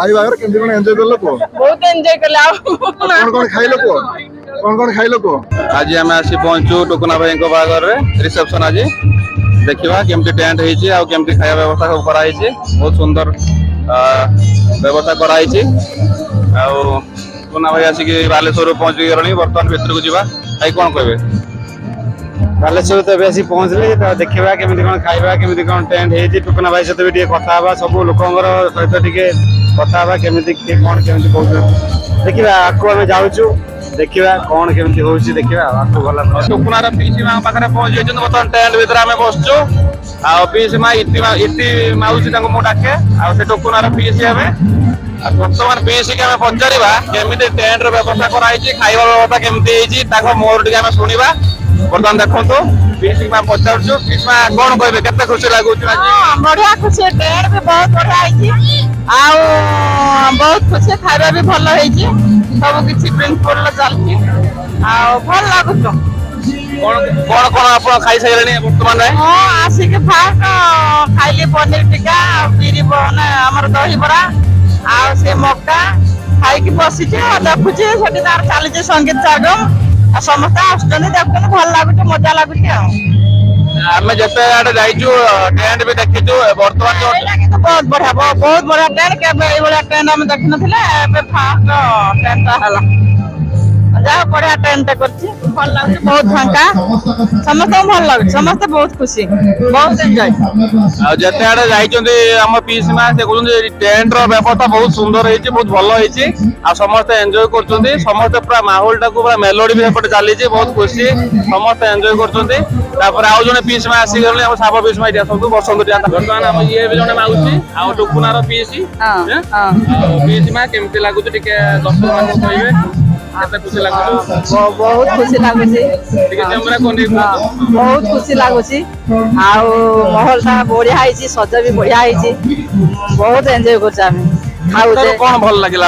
भाई बागर केमती कोन एन्जॉय करलो को बहुत एंजॉय करला कोन खाइलो को कोन खाइलो को आज आम आसी पहुंचू टुकुना भाई बागर रिसेप्शन आज देखा केमती टेंट होती आ केमती खाया व्यवस्था सब कराई बहुत सुंदर व्यवस्था कराई टुकुना भाई आसिक बालेश्वर पहुंच गले बर्तमान भितर को जावा भाई कौन कहे बालेश्वर तो अभी पहुंचले तो देखा केमी कौन खाଇବା केमी कौन टेंट है टुकुना भाई सहित भी कथा सब लोक सहित कथा केमी कौन केमी कौन देखा आगे आम जाऊँ देखा कौन केमी हो देखा आगे गला टुकुनार पीसी माँ पाखे पहुंच जाइए बर्तमान टेंट भर आम बसचु आ पीसी माँ इटी माउसी डाके आ टुकुनार पीसी आम बर्तमान पीसी के पचारा केमी टेंट व्यवस्था कराई खाଇବା व्यवस्था केमी मोर टे शुणा बर्तमान देखो पीसी माँ पचारू पीसी माँ कौन कहे के खुशी लगुच बढ़िया खुशी टेंट भी बहुत बढ़िया बहुत खुशी खाଇବା भी भल सब किसी प्रिंसिपल चलती भल लगुच कौन कौन आप खाई सारे बर्तमान हाँ आसिक फास्ट खाइली पनीर टिक्का बिरी आमर दही बरा से मक्का खाई बसी देखुची तार चली संगीत कार्यक्रम समस्त आसुन देखते भल लगुच मजा लगुच आम जिते आड़े जाइचु टेंट भी देखीचु बर्तमान बहुत बढ़िया टेंट के टेंट आम देखी ना फास्ट टेंट जहाँ बढ़िया टेंट भल लगे बहुत फांका समस्त भल लगे समस्त बहुत खुशी बहुत एंजॉय जिते आड़े जाम पीसी माँ से कहते टेंट व्यवस्था बहुत सुंदर है बहुत भल है समस्त एंजॉय कर समस्त पूरा माहौल टाक पूरा मेलोडी भी एपटे चली बहुत खुशी समस्त एंजॉय कर आउ जड़े पीसी माँ आसीगले साब पीसी माँ आसतु बसंत बर्तमान आम ये भी जड़े माउसी आ टुकुनार पीसी पीसी माँ केमती लगुच दर्शक मान कहे खुशी लगुच बहुत खुशी लगुच बहुत खुशी लगुच महल टा बढ़िया सज भी बढ़िया बहुत एंजॉय कर कौन भल लगे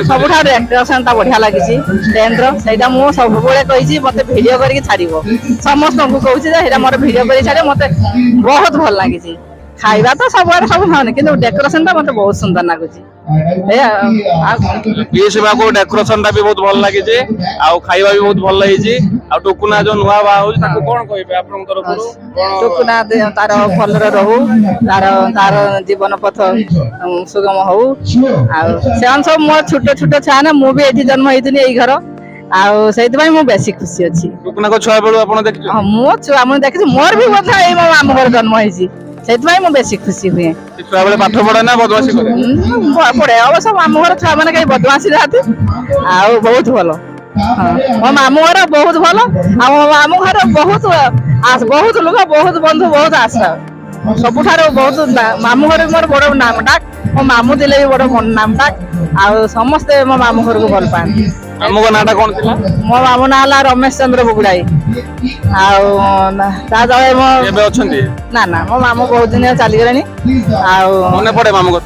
सब डेकोरेशन बढ़िया लगी टेंट मुझे सब कही मत भिड करके छाड़ समस्त को कहूँ मोर भिड कर छाड़ मत बहुत भल लगी खाଇବା तो सब सब खाने कि डेकोरेशन टा मत बहुत सुंदर लगुच पीसी माँ को डेकोरेशन टा भी बहुत भल लगी खाଇବା भी बहुत भल लगी टुकुना जो नुआ बाहा हो कौन कहे टुकुना तार भल रहू तार तार जीवन पथ सुगम हो सब मो छोट छोट छुआ ना मुझे ये जन्म होती घर आई बेसी खुशी अच्छी टुकुना को छुआ बेलू आप देखिए मो छुआ मुझे देखी मोर भी बोध मो आम घर जन्म होती से बेसी खुशी हुए छुआ बेले पाठ पढ़े ना बदमाशी पढ़े अवश्य मामू घर छुआ मैंने कहीं बदमाशी जाती बहुत भल मो मामू घर बहुत भल मामू घर बहुत बहुत लोग बहुत बंधु बहुत आशा सबुठार बहुत मामू घर मोर बड़ नाम डाक मो मामू दिले भी बड़ नाम डाक समस्ते मो मामू घर को भल पाती मामू का नाटा कौन थी मो मामू ना है रमेश चंद्र बुगुड़ाई ना ना मो मामू बहुत दिन चली गले मन पड़े मामू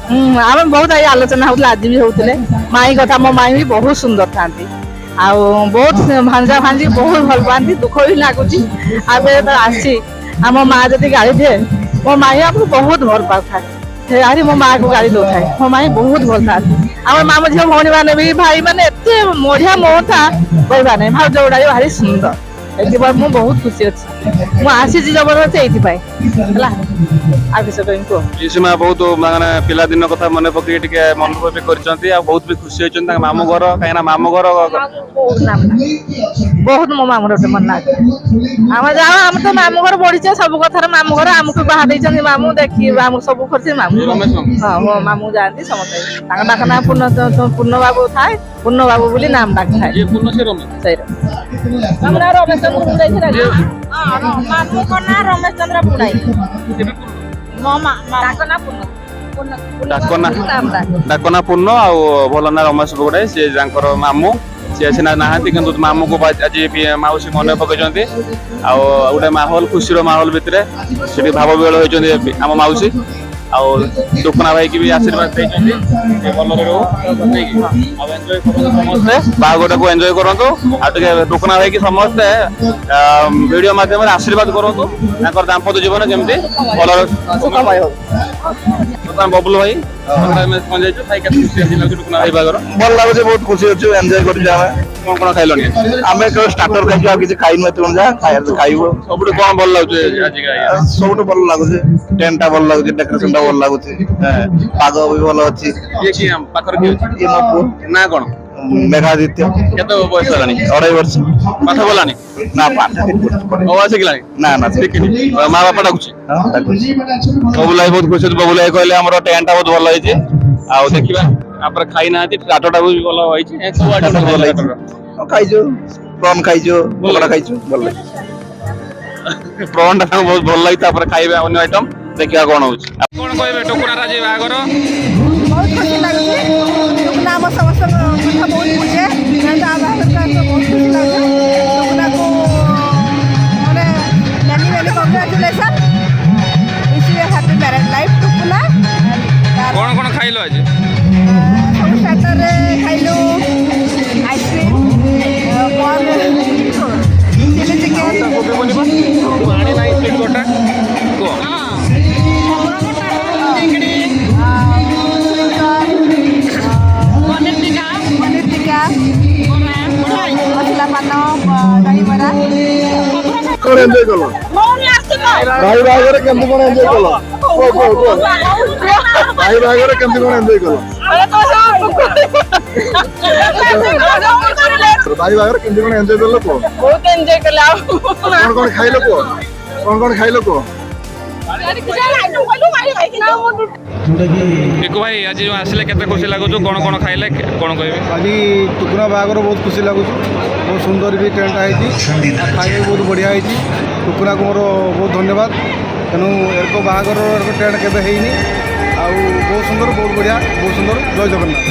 आम बहुत आलोचना होता आज भी होते माई कथा मो माई भी बहुत सुंदर था बहुत भांजा भांजी बहुत भल पाती दुख भी लगुच आसी आम माँ जब गाड़ी दिए मो माई आपको बहुत भल पाता अरे मो माँ को गाड़ी दो था मो माई बहुत भल था आम मामू झील भौणी मैंने भी भाई मैंने एत बढ़िया मोह था कहवा नहीं भाज गुड़ा भारी सुंदर ये बहुत खुशी अच्छी मुझे जबरदस्त पीसी माँ बहुत माने पिला दिन कथा मन पकड़ मन बहुत भी खुशी होती मामू घर कहीं मामू घर बहुत मो मामू मन आम जाओ आम तो मामू घर बढ़ीचे सब कथार मामू घर आमको बाहर मामू देखी सब कर मामू हाँ मो मामू जाती समस्त डाक ना पूर्ण बाबू थाए पूर्ण बाबू बोली नाम डाक थाए रमेश चंद्र रमेश चंद्र बुड़ाई डाकना पूर्ण आल ना रमेश बुगड़ाई सी मामू सी सीना ना कि मामू को आज माउसी मन पकड़ गोटे माहौल खुशी माहौल भितर भाव विहल होती आम माउसी ଆଉ ଟୁକୁନା ଭାଇ କି ବି ଆଶୀର୍ବାଦ ଦେଇଛନ୍ତି ଭଲରେ ରହୁ ନାଇକି ଆଉ ଏନ୍ଜୟ କରନ୍ତୁ ସମସ୍ତେ ବାହାଘରଟାକୁ ଏନ୍ଜୟ କରନ୍ତୁ ଆଉ ଟିକେ ଟୁକୁନା ଭାଇ କି ସମସ୍ତେ ଭିଡିଓ ମାଧ୍ୟମରେ ଆଶୀର୍ବାଦ କରନ୍ତୁ ତାଙ୍କର ଦାମ୍ପତ୍ୟ ଜୀବନ କେମିତି ଭଲରେ ସୁଖମୟ ହଉ। ବର୍ତ୍ତମାନ ବବୁଲ ଭାଇ ପହଞ୍ଚାଇଛୁ ଖାଇ କେତେ ଖୁସି ଲାଗୁଛି ଟୁକୁନା ଭାଇ ବାହାଘର ଭଲ ଲାଗୁଛି ବହୁତ ଖୁସି ଅଛୁ ଏନ୍ଜୟ କରୁଛୁ ଆମେ କଣ ଖାଇଲଣି ଆମେ କେବଳ ଷ୍ଟାର୍ଟର ଖାଇଛୁ ଆଉ କିଛି ଖାଇନୁ ଏତେ ଯାହା ଖାଇବୁ ସବୁଠୁ କଣ ଭଲ ଲାଗୁଛି ଆଜିକା ସବୁଠୁ ଭଲ ଲାଗୁଛି ଟେଣ୍ଟ ଟା ଭଲ ଲାଗୁଛି ଡେକୋରେସନ ଟା ଭଲ ଲାଗୁଛି ପାଗ ବି ଭଲ ଅଛି ଇଏ କି ପାଖରେ କିଏ ଅଛି ଇଏ ମୋ ପୁଅ ନା କଣ ମେଘାଦିତ୍ୟ କେତେ ବୟସ ହେଲାଣି 2.5 ବର୍ଷ ପାଠ ପଢ଼ିଲାଣି ନା ପାଠ ଓ ଶିଖିଲାଣି ନା ନା ଶିଖିନି ମା ବାପା ଡାକୁଛି ଡାକୁଛି। ବବୁଲ ଭାଇ ବହୁତ ଖୁସି ଅଛି ବବୁଲ ଭାଇ କହିଲେ ଆମର ଟେଣ୍ଟ ଟା ବହୁତ ଭଲ ହେଇଛି ଆଉ ଦେଖିବା ତାପରେ ଖାଇନାହାନ୍ତି ଟାଟଟା ବି ଭଲ ହେଇଛି ଭଲ ହେଇଛି ଖାଇଛୁ ପ୍ରନ୍ ଖାଇଛୁ ପକୋଡା ଖାଇଛୁ ଭଲ ଲାଗିଛି ପ୍ରନ୍ ଟା ତାଙ୍କୁ ବହୁତ ଭଲ ଲାଗି ତାପରେ ଖାଇବେ ଅନ୍ୟ ଆଇଟମ ଦେଖିବା କଣ ହଉଛି କଣ କହିବେ ଟୁକୁନା ରାଜି ବାହାଘର बहुत खुशी लगी टुकना आम समस्त कथा बहुत बुझे ता बाहर का बहुत खुशी लगे टुकना को माने many many congratulation wish you happy marriage life टुकना କଣ କଣ ଖାଇଲ ଆଜି सब स्टार्टर रे खाइलो आइसक्रीम कॉर्न चिली चिकन ପାଣି ନାହିଁ ପ୍ଲେଟ୍ ଗୋଟା କୁହ पनीर टिक्का मसला पान दही बड़ा କଣ ଏନ୍ଜୟ କଲ ଭାଇ ବାହାଘର କେମିତି କଣ ଏନ୍ଜୟ କଲ କୁହ କୁହ କୁହ ଭାଇ ବାହାଘର କେମିତି କଣ ଏନ୍ଜୟ କଲ ଭାଇ ବାହାଘର କେମିତି କଣ ଏନ୍ଜୟ କଲ କୁହ ବହୁତ ଏନ୍ଜୟ କଲେ ଆଉ କଣ ଖାଇଲ କୁହ କଣ ଖାଇଲ କୁହ ଟିକୁ ଭାଇ ଆଜି ଯୋଉ ଆସିଲେ କେତେ ଖୁସି ଲାଗୁଛୁ କଣ ଖାଇଲେ କଣ କହିବେ ଆଜି ଟୁକୁନା ବାହାଘର ବହୁତ ଖୁସି ଲାଗୁଛି ବହୁତ ସୁନ୍ଦର ବି ଟେଣ୍ଟ ହେଇଛି ଖାଇବା ବି ବହୁତ ବଢ଼ିଆ ହେଇଛି ଟୁକୁନାକୁ ମୋର ବହୁତ ଧନ୍ୟବାଦ ତେଣୁ ଏରକ ବାହାଘର ଏରକ ଟେଣ୍ଟ କେବେ ହେଇନି ଆଉ ବହୁତ ସୁନ୍ଦର ବହୁତ ବଢ଼ିଆ ବହୁତ ସୁନ୍ଦର ଜୟ ଜଗନ୍ନାଥ